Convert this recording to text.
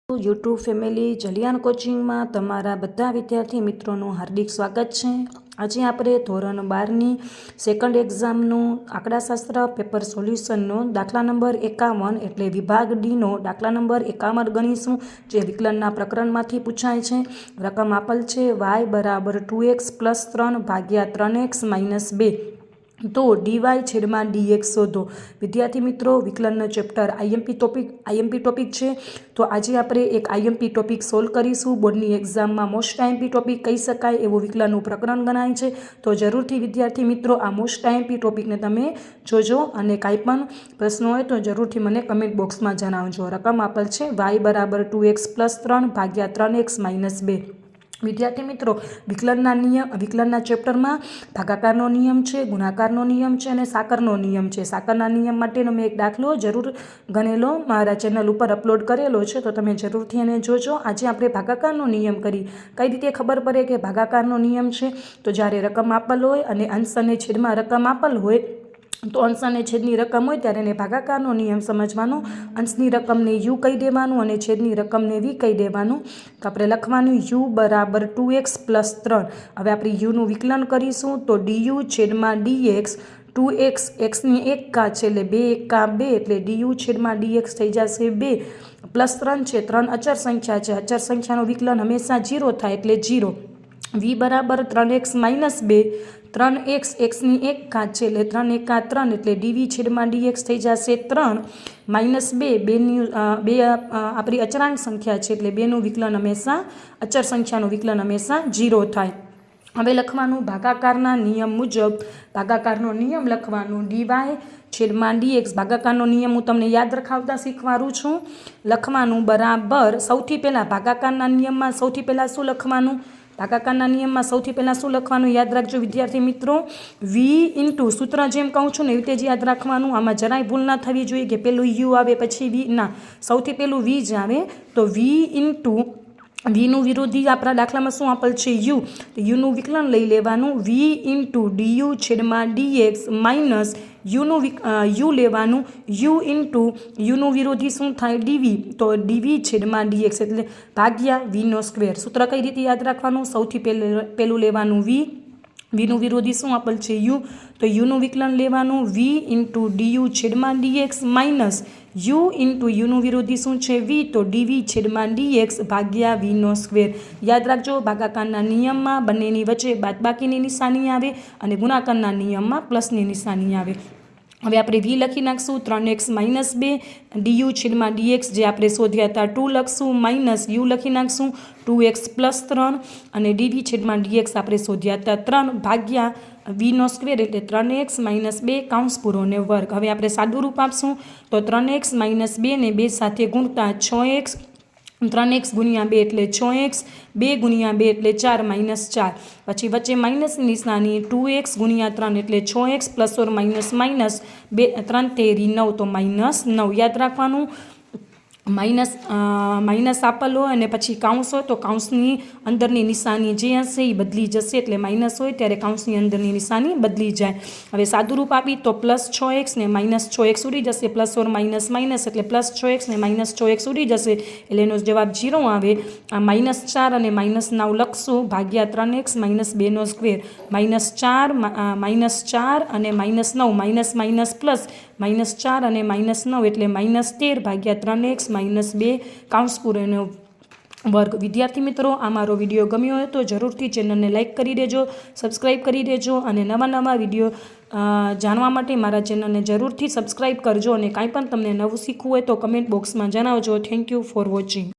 YouTube family જલિયાન કોચિંગમાં તમારા બધા વિદ્યાર્થી મિત્રોનું હાર્દિક સ્વાગત છે। આજે આપણે ધોરણ 12ની સેકન્ડ એક્ઝામનું આંકડાશાસ્ત્ર પેપર સોલ્યુશનનો દાખલા નંબર 51 એટલે વિભાગ ડીનો દાખલા નંબર 51 ગણીશું, જે વિકલનના પ્રકરણમાંથી પૂછાય છે। રકમ આપેલ છે y બરાબર 2x + 3 ભાગ્યા 3x - 2 તો dy છેદમાં dx શોધો। વિદ્યાર્થી મિત્રો, વિકલનનો ચેપ્ટર આઈએમપી ટોપિક છે, તો આજે આપણે એક આઈએમપી ટોપિક સોલ્વ કરીશું। બોર્ડની એક્ઝામમાં મોસ્ટ આઈએમપી ટોપિક કહી શકાય એવું વિકલનનું પ્રકરણ ગણાય છે, તો જરૂરથી વિદ્યાર્થી મિત્રો આ મોસ્ટ આઈએમપી ટોપિકને તમે જોજો અને કાંઈ પણ પ્રશ્નો હોય તો જરૂરથી મને કમેન્ટ બોક્સમાં જણાવજો। રકમ આપેલ છે y બરાબર 2x + 3 ભાગ્યા 3x - 2। વિદ્યાર્થી મિત્રો, વિકલનના ચેપ્ટરમાં ભાગાકારનો નિયમ છે, ગુણાકારનો નિયમ છે અને સાકરનો નિયમ છે। સાકરના નિયમ માટેનો મેં એક દાખલો જરૂર ગણેલો મારા ચેનલ ઉપર અપલોડ કરેલો છે, તો તમે જરૂરથી એને જોજો। આજે આપણે ભાગાકારનો નિયમ કરી કઈ રીતે ખબર પડે કે ભાગાકારનો નિયમ છે, તો જ્યારે રકમ આપેલ હોય અને અંશ અને છેદમાં રકમ આપેલ હોય તો અંશ અને છેદની રકમ હોય ત્યારે એને ભાગાકારનો નિયમ સમજવાનો। અંશની રકમને u કહી દેવાનું અને છેદની રકમને v કહી દેવાનું। તો આપણે લખવાનું u બરાબર 2x + 3। હવે આપણે uનું વિકલન કરીશું તો du છેદમાં dx 2x xની 1 ઘાત છે એટલે 2 × 2 એટલે du છેદમાં dx થઈ જશે 2 + 3 છે, 3 અચળ સંખ્યા છે, અચળ સંખ્યાનું વિકલન હંમેશા 0 થાય એટલે 0। v બરાબર 3x - 2 3x xની 1 ઘાત છે એટલે 3 × 3 એટલે dv છેદમાં dx થઈ જશે 3 - 2 આપણી અચળાંક સંખ્યા છે એટલે 2નું વિકલન હંમેશા અચળ સંખ્યાનું વિકલન હંમેશા 0 થાય। હવે લખવાનું ભાગાકારના નિયમ મુજબ, ભાગાકારનો નિયમ લખવાનું dy છેદમાં dx। ભાગાકારનો નિયમ હું તમને યાદ રખાવતા શીખવાડું છું। લખવાનું બરાબર, સૌથી પહેલાં ભાગાકારના નિયમમાં સૌથી પહેલાં શું લખવાનું? ભાગાકારના નિયમમાં સૌથી પહેલાં શું લખવાનું યાદ રાખજો વિદ્યાર્થી મિત્રો, v × સૂત્ર જેમ કહું છું ને એવી રીતે જ યાદ રાખવાનું। આમાં જરાય ભૂલ ના થવી જોઈએ કે પેલું u આવે પછી v, ના, સૌથી પહેલું v જ આવે। તો vનું વિરોધી આપણા દાખલામાં શું આપેલ છે u, તો uનું વિકલન લઈ લેવાનું v × du છેદમાં dx માઇનસ u લેવાનું u × uનું વિરોધી શું થાય dv, તો dv છેદમાં dx એટલે ભાગ્યા vનો સ્ક્વેર। સૂત્ર કઈ રીતે યાદ રાખવાનું? સૌથી પહેલું લેવાનું vનું વિરોધી શું આપેલ છે u, તો uનું વિકલન લેવાનું v × du છેદમાં dx માઇનસ u × uનું વિરોધી શું છે v, તો dv છેદમાં dx ભાગ્યા vનો સ્ક્વેર। યાદ રાખજો, ભાગાકારના નિયમમાં બંનેની વચ્ચે બાદબાકીની નિશાની આવે અને ગુણાકારના નિયમમાં પ્લસની નિશાની આવે। હવે આપણે v લખી નાખશું 3x - 2 du છેદમાં dx જે આપણે શોધ્યા હતા 2 લખશું, માઇનસ u લખી નાખશું 2x + 3 અને dv છેદમાં dx આપણે શોધ્યા હતા 3 ભાગ્યા vનો સ્ક્વેર એટલે 3x - 2 કૌંસ પૂરો ને વર્ગ। હવે આપણે સાદું રૂપ આપશું તો 3x - 2 ને 2 સાથે ગુણતા 6x, 3x × 2 એટલે 6x, 2 × 2 એટલે 4 -4, પછી વચ્ચે માઇનસની નિશાની 2x × 3 એટલે 6x ± 3 તેરી 9 તો -9। યાદ રાખવાનું, માઇનસ આપેલ હોય અને પછી કાઉન્સ હોય તો કાઉન્સની અંદરની નિશાની જે હશે એ બદલી જશે, એટલે માઇનસ હોય ત્યારે કાઉન્સની અંદરની નિશાની બદલી જાય। હવે સાદું રૂપ આપી તો +6x ને -6x ઉડી જશે, ± એટલે +6x ને -6x ઉડી જશે એટલે એનો જવાબ 0 આવે। આ -4 અને -9 લખશું ભાગ્યા 3x - 2નો સ્ક્વેર, -4 અને -9 પ્લસ -4 અને -9 એટલે -13 ભાગ્યા 3x - 2 કૌંસ પૂરોનો વર્ગ। વિદ્યાર્થી મિત્રો, આ મારો વિડીયો ગમ્યો હોય તો જરૂરથી ચેનલને લાઇક કરી દેજો, સબસ્ક્રાઈબ કરી દેજો અને નવા વિડીયો જાણવા માટે મારા ચેનલને જરૂરથી સબસ્ક્રાઈબ કરજો અને કાંઈ પણ તમને નવું શીખવું હોય તો કમેન્ટ બોક્સમાં જણાવજો। Thank you for watching.